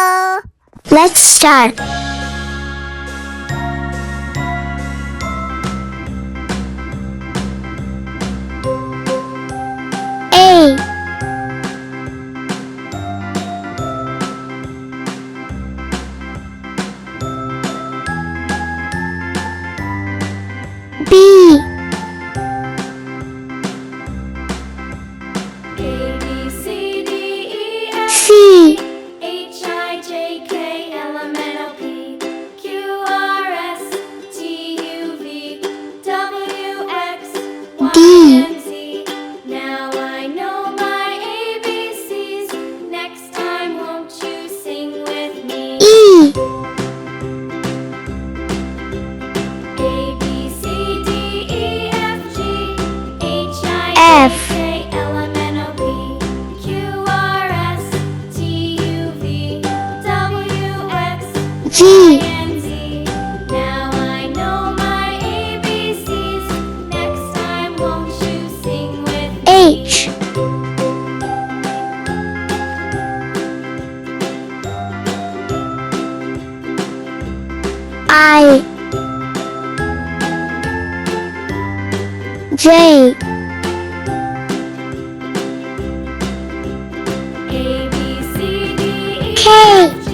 Hello! Let's start. A B C H I J K L M N O P Q R S T U V W X Y and Z. Now I know my ABCs. Next time, won't you sing with me? E A B C D E F G H I F J K L M N O P Q R S T U V W X G and Z. Now I know my ABCs. Next time, won't you sing with me? H I J A B C D E K F G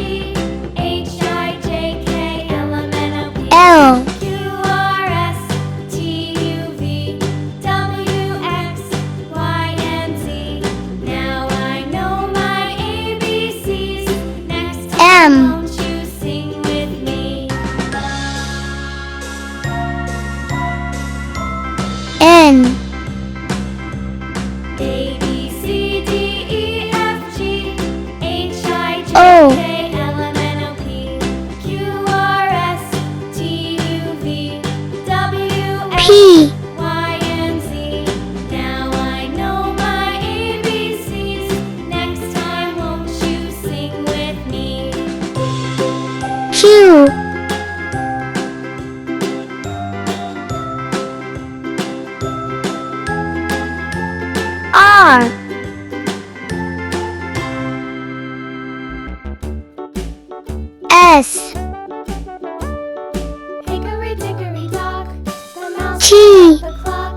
H I J K L M N O P L Q R S T U V W X Y and Z. Now I know my ABCs. Next time, M won't you sing with me? N A B C D E F G H I J O K L M N O P Q R S T U V W X P Y and Z. Now I know my ABCs. Next time, won't you sing with me? Q R S Hickory dickory dock, the mouse T the clock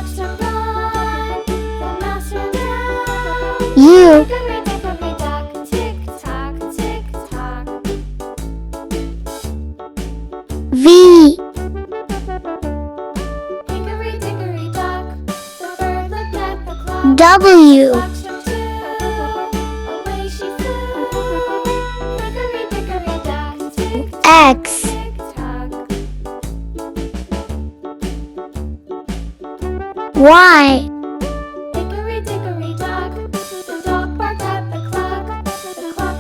struck one, the mouse ran down. U Hickory dickory dock, tick tock, tick tock. V Hickory dickory dock, the bird looked at the clock. W Clock struck two, away she flew. Hickory dickory dock, tick tock, X tick tock. Y Hickory dickory dock, the dog barked at the clock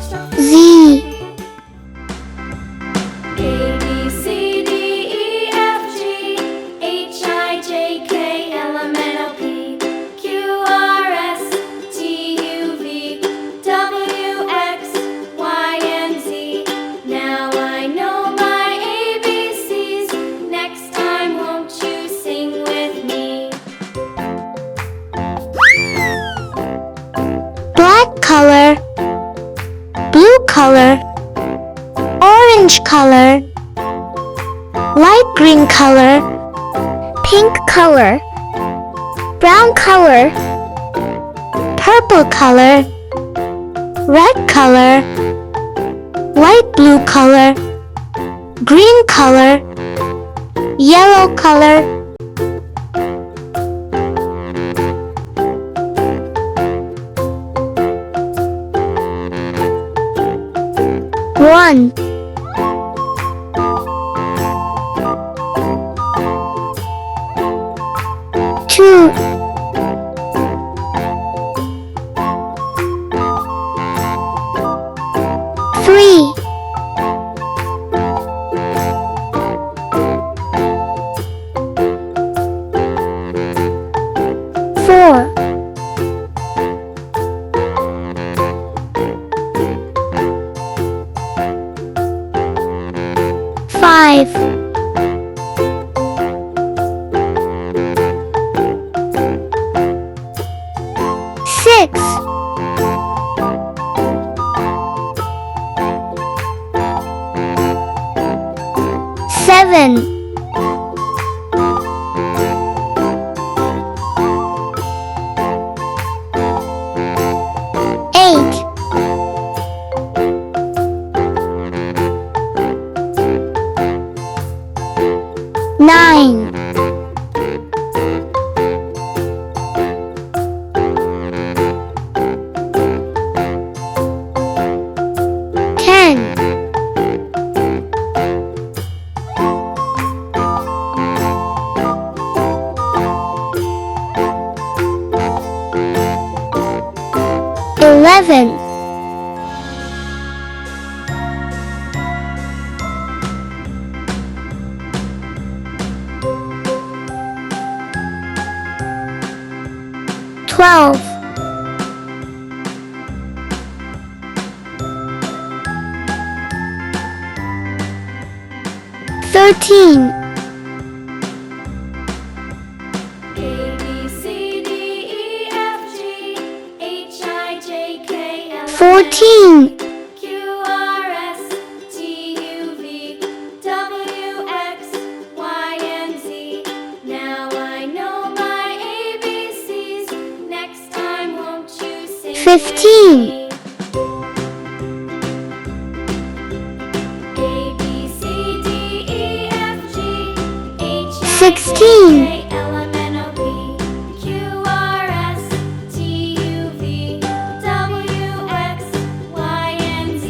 struck Z A B C D E F G H I J K L M N O P Q R S T U V W X Y and Z. Now I know my ABCs. Next time, won't you sing with me? black color blue color orange color light green color pink color brown color purple color red color light blue color green color yellow color one two three four five 7 8 9 10 11 12 13 A B C D E F G H I J K L M N O P 14 Q R S T U V W X Y and Z. Now I know my ABCs. Next time, won't you sing 15 with me? A B C D E F G H I 16 J K L M N O P Q R S T U V W X Y and Z.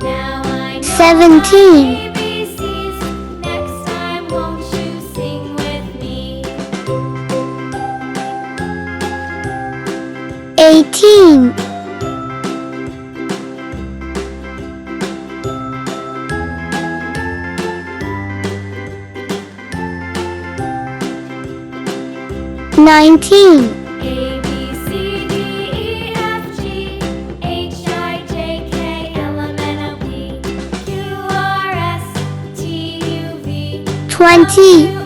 Now I know 17 my ABCs. Next time, won't you sing with me? 18 19 A B C D E F G H I J K L M N O P Q R S T U V 20